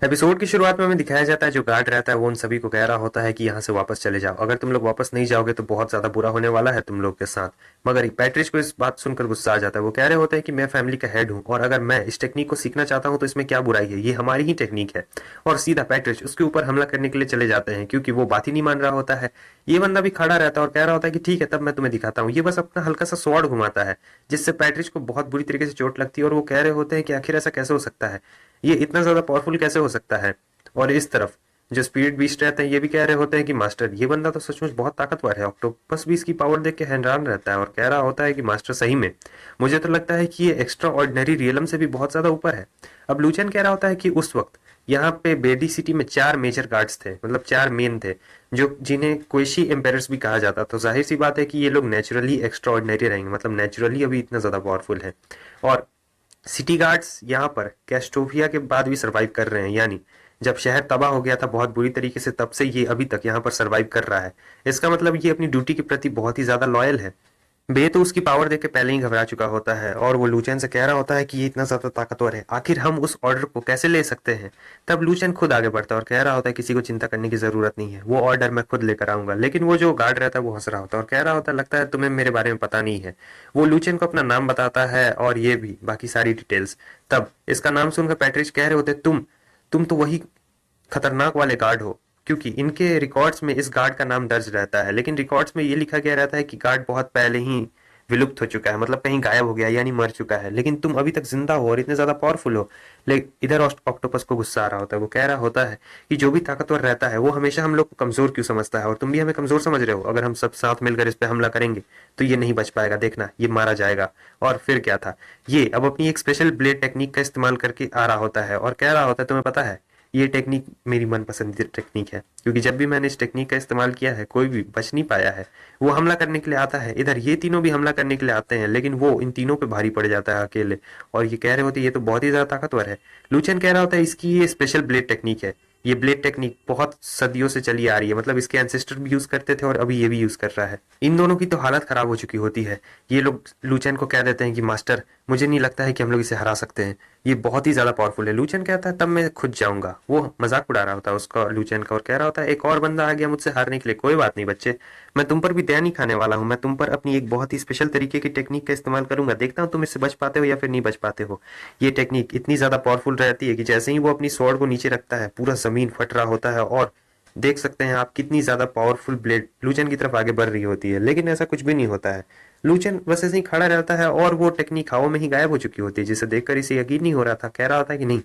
Episode की शुरुआत में हमें दिखाया जाता है जो गार्ड रहता है वो उन सभी को कह रहा होता है कि यहाँ से वापस चले जाओ, अगर तुम लोग वापस नहीं जाओगे तो बहुत ज्यादा बुरा होने वाला है तुम लोग के साथ। मगर पैट्रिच को इस बात सुनकर गुस्सा आ जाता है। वो कह रहे होते हैं कि मैं फैमिली का हेड हूँ और अगर मैं इस टेक्निक को सीखना चाहता हूँ तो इसमें क्या बुराई है, ये हमारी ही टेक्निक है। और सीधा पैट्रिच उसके ऊपर हमला करने के लिए चले जाते हैं क्योंकि वो बात ही नहीं मान रहा होता है। ये बंदा भी खड़ा रहता है और कह रहा होता है कि ठीक है तब मैं तुम्हें दिखाता हूँ। ये बस अपना हल्का सा स्वॉर्ड घुमाता है जिससे पैट्रिच को बहुत बुरी तरीके से चोट लगती है और वो कह रहे होते हैं कि आखिर ऐसा कैसे हो सकता है, ये इतना ज्यादा पावरफुल कैसे हो सकता है। और इस तरफ जो स्पिरिट बीस्ट रहते हैं ये भी कह रहे होते हैं कि मास्टर ये बंदा तो सचमुच बहुत ताकतवर है। ऑक्टोपस भी इसकी पावर देख के हैरान रहता है और कह रहा होता है कि मास्टर सही में मुझे तो लगता है कि ये एक्स्ट्रा ऑर्डिनरी रियलम से भी बहुत ज्यादा ऊपर है। अब लूचन कह रहा होता है कि उस वक्त यहाँ पे बेडी सिटी में 4 मेजर गार्ड्स थे, मतलब 4 मेन थे जो जिन्हें कोइशी एम्पेरर्स भी कहा जाता। तो जाहिर सी बात है कि ये लोग नेचुरली एक्स्ट्रा ऑर्डिनरी रहेंगे, मतलब नेचुरली अभी इतना ज्यादा पावरफुल है। और सिटी गार्ड्स यहाँ पर कैस्टोविया के बाद भी सरवाइव कर रहे हैं, यानी जब शहर तबाह हो गया था बहुत बुरी तरीके से तब से ये अभी तक यहाँ पर सरवाइव कर रहा है। इसका मतलब ये अपनी ड्यूटी के प्रति बहुत ही ज्यादा लॉयल है। बे तो उसकी पावर देख के पहले ही घबरा चुका होता है और वो लूचन से कह रहा होता है कि ये इतना ज्यादा ताकतवर है, आखिर हम उस ऑर्डर को कैसे ले सकते हैं। तब लूचन खुद आगे बढ़ता है और कह रहा होता है किसी को चिंता करने की जरूरत नहीं है, वो ऑर्डर मैं खुद लेकर आऊंगा। लेकिन वो जो गार्ड रहता है वो हंस रहा होता है और कह रहा होता है लगता है तुम्हें मेरे बारे में पता नहीं है। वो लूचन को अपना नाम बताता है और ये भी बाकी सारी डिटेल्स। तब इसका नाम सुनकर पैट्रिच कह रहे होते तुम तो वही खतरनाक वाले गार्ड हो, क्योंकि इनके रिकॉर्ड्स में इस गार्ड का नाम दर्ज रहता है लेकिन रिकॉर्ड्स में ये लिखा गया रहता है कि गार्ड बहुत पहले ही विलुप्त हो चुका है, मतलब कहीं गायब हो गया यानी मर चुका है, लेकिन तुम अभी तक जिंदा हो और इतने ज्यादा पावरफुल हो। लेकिन इधर ऑक्टोपस को गुस्सा आ रहा होता है। वो कह रहा होता है कि जो भी ताकतवर रहता है वो हमेशा हम लोग को कमजोर क्यों समझता है, और तुम भी हमें कमजोर समझ रहे हो। अगर हम सब साथ मिलकर इस पे हमला करेंगे तो ये नहीं बच पाएगा, देखना ये मारा जाएगा। और फिर क्या था, ये अब अपनी एक स्पेशल ब्लेड टेक्निक का इस्तेमाल करके आ रहा होता है और कह रहा होता है तुम्हें पता है ये टेक्निक मेरी मन पसंदीदा टेक्निक है, क्योंकि जब भी मैंने इस टेक्निक का इस्तेमाल किया है कोई भी बच नहीं पाया है। वो हमला करने के लिए आता है, इधर ये तीनों भी हमला करने के लिए आते हैं लेकिन वो इन तीनों पे भारी पड़ जाता है अकेले। और ये कह रहे होते हैं ये तो बहुत ही ज्यादा ताकतवर है। लूचन कह रहा होता है इसकी ये स्पेशल ब्लेड टेक्निक है, ये ब्लेड टेक्निक बहुत सदियों से चली आ रही है, मतलब इसके एंसेस्टर भी यूज करते थे और अभी ये भी यूज कर रहा है। इन दोनों की तो हालत खराब हो चुकी होती है। ये लोग लूचन को कह देते हैं कि मास्टर मुझे नहीं लगता है कि हम लोग इसे हरा सकते हैं, ये बहुत ही ज्यादा पावरफुल है। लूचन कहता है तब मैं खुद जाऊंगा। वो मजाक उड़ा रहा होता है उसका लूचन का और कह रहा होता है एक और बंदा आ गया मुझसे हारने के लिए, कोई बात नहीं बच्चे, मैं तुम पर भी दया नहीं खाने वाला हूँ, मैं तुम पर अपनी एक बहुत ही स्पेशल तरीके की टेक्निक का इस्तेमाल करूंगा, देखता हूँ तुम इससे बच पाते हो या फिर नहीं बच पाते हो। ये टेक्निक इतनी ज्यादा पावरफुल रहती है कि जैसे ही वो अपनी स्वॉर्ड को नीचे रखता है पूरा जमीन फट रहा होता है और देख सकते हैं आप कितनी ज्यादा पावरफुल ब्लेड लूचन की तरफ आगे बढ़ रही होती है, लेकिन ऐसा कुछ भी नहीं होता है। लूचन बस ऐसे ही खड़ा रहता है और वो टेक्निक हवा में ही गायब हो चुकी होती है, जिसे देखकर इसे यकीन नहीं हो रहा था। कह रहा था कि नहीं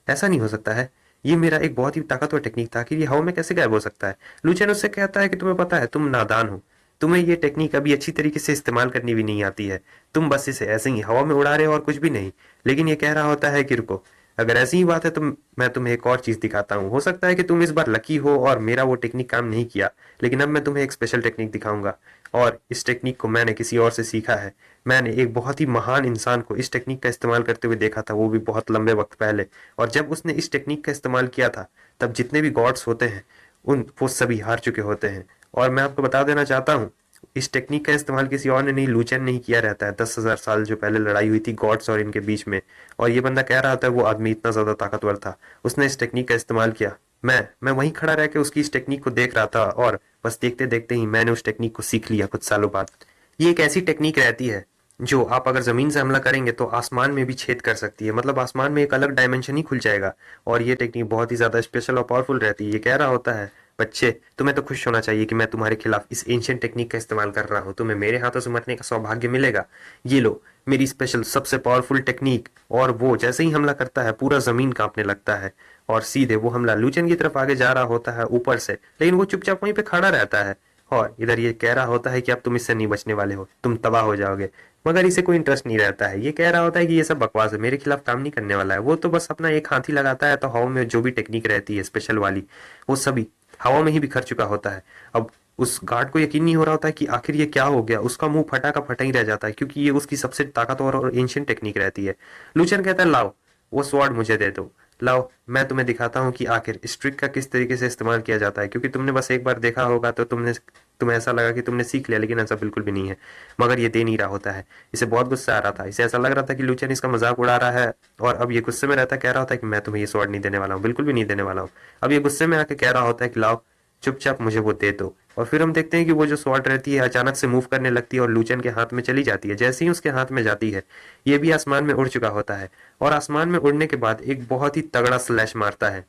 ऐसा नहीं हो सकता है, ये मेरा एक बहुत ही ताकतवर टेक्निक था कि ये हवा में कैसे गायब हो सकता है। लूचन उससे कहता है कि तुम्हें पता है तुम नादान हो, तुम्हें ये टेक्निक अभी अच्छी तरीके से इस्तेमाल करनी भी नहीं आती है, तुम बस इसे ऐसे ही हवा में उड़ा रहे हो और कुछ भी नहीं। लेकिन ये कह रहा होता है कि रुको, अगर ऐसी ही बात है तो मैं तुम्हें एक और चीज दिखाता हूँ, हो सकता है कि तुम इस बार लकी हो और मेरा वो टेक्निक काम नहीं किया, लेकिन अब मैं तुम्हें एक स्पेशल टेक्निक दिखाऊंगा। और इस टेक्निक को मैंने किसी और से सीखा है, मैंने एक बहुत ही महान इंसान को इस टेक्निक का इस्तेमाल करते हुए देखा था, वो भी बहुत लंबे वक्त पहले। और जब उसने इस टेक्निक का इस्तेमाल किया था तब जितने भी गॉड्स होते हैं उन वो सभी हार चुके होते हैं। और मैं आपको बता देना चाहता हूँ इस टेक्निक का इस्तेमाल किसी और ने नहीं, लूचन ने ही किया रहता है 10,000 साल जो पहले लड़ाई हुई थी गॉड्स और इनके बीच में। और ये बंदा कह रहा था वो आदमी इतना ज्यादा ताकतवर था, उसने इस टेक्निक का इस्तेमाल किया। मैं वहीं खड़ा रह के उसकी इस टेक्निक को देख रहा था और बस देखते देखते ही मैंने उस टेक्निक को सीख लिया कुछ सालों बाद। ये एक ऐसी टेक्निक रहती है जो आप अगर जमीन से हमला करेंगे तो आसमान में भी छेद कर सकती है, मतलब आसमान में एक अलग डायमेंशन ही खुल जाएगा। और ये टेक्निक बहुत ही ज्यादा स्पेशल और पावरफुल रहती है। ये कह रहा होता है बच्चे तुम्हें तो खुश होना चाहिए कि मैं तुम्हारे खिलाफ इस एंशियंट टेक्निक का इस्तेमाल कर रहा हूँ, तुम्हें मेरे हाथों से मरने का सौभाग्य मिलेगा। ये लो मेरी स्पेशल सबसे पावरफुल टेक्निक। और वो जैसे ही हमला करता है पूरा जमीन कांपने लगता है और सीधे वो हमला लूचन की तरफ आगे जा रहा होता है ऊपर से, लेकिन वो चुपचाप वहीं पे खड़ा रहता है। और इधर ये कह रहा होता है कि अब तुम इससे नहीं बचने वाले हो, तुम तबाह हो जाओगे। मगर इसे कोई इंटरेस्ट नहीं रहता है, ये कह रहा होता है कि ये सब बकवास है, मेरे खिलाफ काम नहीं करने वाला है। वो तो बस अपना एक हाथी लगाता है तो हवा में जो भी टेक्निक रहती है स्पेशल वाली वो सभी हवा में ही बिखर चुका होता है। अब उस गार्ड को यकीन नहीं हो रहा होता है कि आखिर ये क्या हो गया, उसका मुंह फटा का फटा ही रह जाता है क्योंकि ये उसकी सबसे ताकतवर और एंशियंट टेक्निक रहती है। लूचन कहता है लाओ वो स्वॉर्ड मुझे दे दो, लाओ मैं तुम्हें दिखाता हूँ कि आखिर इस ट्रिक का किस तरीके से इस्तेमाल किया जाता है, क्योंकि तुमने बस एक बार देखा होगा तो तुमने तुम्हें ऐसा लगा कि तुमने सीख लिया, लेकिन ऐसा बिल्कुल भी नहीं है। मगर ये दे नहीं रहा होता है। इसे बहुत गुस्सा आ रहा था, इसे ऐसा लग रहा था कि लूचन इसका मजाक उड़ा रहा है, और अब ये गुस्से में रहता, कह रहा होता है कि मैं तुम्हें ये स्वॉर्ड नहीं देने वाला हूँ, बिल्कुल भी नहीं देने वाला हूँ। अब ये गुस्से में आके कह रहा होता है कि लाओ चुपचाप मुझे वो दे दो। और फिर हम देखते हैं कि वो जो स्वॉर्ड रहती है अचानक से मूव करने लगती है और लूचन के हाथ में चली जाती है। जैसे ही उसके हाथ में जाती है, ये भी आसमान में उड़ चुका होता है, और आसमान में उड़ने के बाद एक बहुत ही तगड़ा स्लैश मारता है।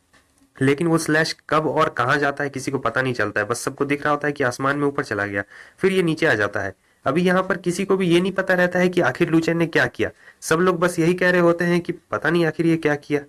लेकिन वो स्लैश कब और कहाँ जाता है किसी को पता नहीं चलता है, बस सबको दिख रहा होता है कि आसमान में ऊपर चला गया, फिर ये नीचे आ जाता है। अभी यहाँ पर किसी को भी ये नहीं पता रहता है कि आखिर लूचन ने क्या किया। सब लोग बस यही कह रहे होते हैं कि पता नहीं आखिर ये क्या किया।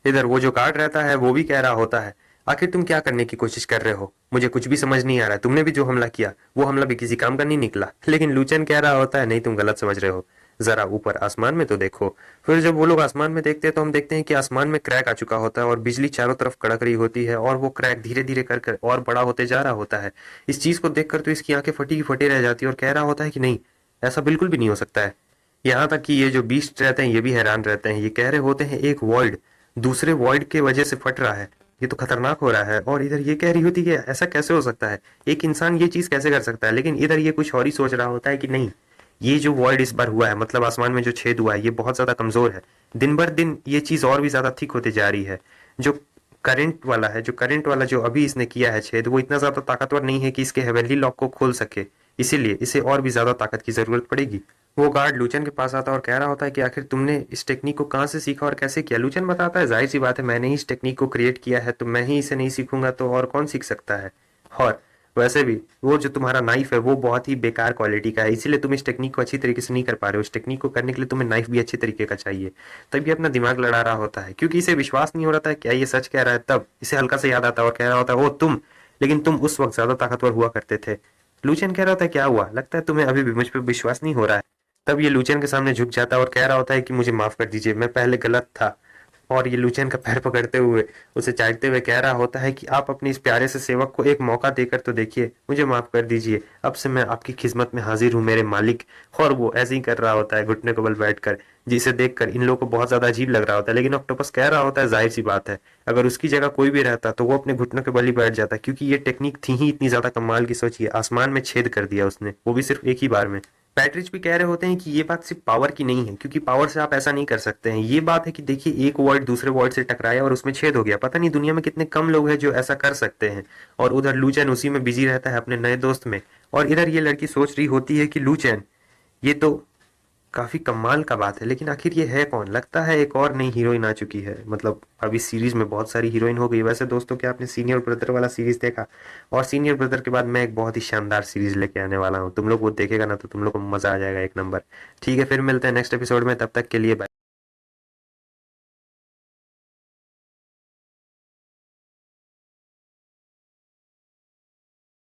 इधर वो जो गार्ड रहता है वो भी कह रहा होता है, आखिर तुम क्या करने की कोशिश कर रहे हो, मुझे कुछ भी समझ नहीं आ रहा है। तुमने भी जो हमला किया वो हमला भी किसी काम का नहीं निकला। लेकिन लूचन कह रहा होता है, नहीं तुम गलत समझ रहे हो, जरा ऊपर आसमान में तो देखो। फिर जब वो लोग आसमान में देखते हैं तो हम देखते हैं कि आसमान में क्रैक आ चुका होता है और बिजली चारों तरफ कड़क रही होती है, और वो क्रैक धीरे धीरे कर और बड़ा होते जा रहा होता है। इस चीज को देखकर तो इसकी आंखें फटी की फटी रह जाती है और कह रहा होता है कि नहीं, ऐसा बिल्कुल भी नहीं हो सकता है। यहाँ तक कि ये जो बीस्ट रहते हैं ये भी हैरान रहते हैं। ये कह रहे होते हैं एक वॉइड दूसरे वॉइड के वजह से फट रहा है, ये तो खतरनाक हो रहा है। और इधर ये कह रही होती है कि ऐसा कैसे हो सकता है, एक इंसान ये चीज कैसे कर सकता है। लेकिन इधर ये कुछ और ही सोच रहा होता है कि नहीं, ये जो वॉइड इस बार हुआ है, मतलब आसमान में जो छेद हुआ है, ये बहुत ज्यादा कमजोर है। दिन भर दिन ये चीज और भी ज्यादा थिक होती जा रही है। जो करंट वाला जो अभी इसने किया है छेद, वो इतना ज्यादा ताकतवर नहीं है कि इसके हेवनली लॉक को खोल सके, इसीलिए इसे और भी ज्यादा ताकत की जरूरत पड़ेगी। वो गार्ड लूचन के पास आता है और कह रहा होता है कि आखिर तुमने इस टेक्निक को कहाँ से सीखा और कैसे किया। लूचन बताता है, जाहिर सी बात है, मैंने ही इस टेक्निक को क्रिएट किया है, तो मैं ही इसे नहीं सीखूंगा तो और कौन सीख सकता है। और वैसे भी वो जो तुम्हारा नाइफ है वो बहुत ही बेकार क्वालिटी का है, इसीलिए तुम इस टेक्निक को अच्छी तरीके से नहीं कर पा रहे हो। इस टेक्निक को करने के लिए तुम्हें नाइफ भी अच्छे तरीके का चाहिए। तब ये अपना दिमाग लड़ा रहा होता है, क्योंकि इसे विश्वास नहीं हो रहा था क्या ये सच कह रहा है। तब इसे हल्का से याद आता है और कह रहा होता है, ओ तुम, लेकिन तुम उस वक्त ज्यादा ताकतवर हुआ करते थे। लूचन कह रहा होता है, क्या हुआ, लगता है तुम्हें अभी भी मुझ पर विश्वास नहीं हो रहा है। तब ये लूचन के सामने झुक जाता है और कह रहा होता है कि मुझे माफ कर दीजिए, मैं पहले गलत था। और ये लूचन का पैर पकड़ते हुए उसे चाटते हुए कह रहा होता है कि आप अपने इस प्यारे से सेवक को एक मौका देकर तो देखिए, मुझे माफ कर दीजिए, अब से मैं आपकी खिदमत में हाजिर हूँ मेरे मालिक। और वो ऐसे ही कर रहा होता है घुटने को बल बैठकर, जिसे देखकर इन लोगों को बहुत ज्यादा अजीब लग रहा होता है। लेकिन ऑक्टोपस कह रहा होता है, जाहिर सी बात है, अगर उसकी जगह कोई भी रहता तो वो अपने घुटनों के बल ही बैठ जाता, क्योंकि ये टेक्निक थी ही इतनी ज्यादा कमाल की। सोचिए, आसमान में छेद कर दिया उसने, वो भी सिर्फ एक ही बार में। पैट्रिच भी कह रहे होते हैं कि ये बात सिर्फ पावर की नहीं है, क्योंकि पावर से आप ऐसा नहीं कर सकते हैं। ये बात है कि देखिए, एक वर्ड दूसरे वर्ड से टकराया और उसमें छेद हो गया। पता नहीं दुनिया में कितने कम लोग हैं जो ऐसा कर सकते हैं। और उधर लूचैन उसी में बिजी रहता है अपने नए दोस्त में। और इधर ये लड़की सोच रही होती है कि लूचैन, ये तो काफी कमाल का बात है, लेकिन आखिर ये है कौन। लगता है एक और नई हीरोइन आ चुकी है, मतलब अब इस सीरीज में बहुत सारी हीरोइन हो गई। वैसे दोस्तों, क्या आपने सीनियर ब्रदर वाला सीरीज देखा? और सीनियर ब्रदर के बाद मैं एक बहुत ही शानदार सीरीज लेके आने वाला हूँ, तुम लोग वो देखेगा ना तो तुम लोग को मजा आ जाएगा एक नंबर। ठीक है, फिर मिलते हैं नेक्स्ट एपिसोड में, तब तक के लिए बाय।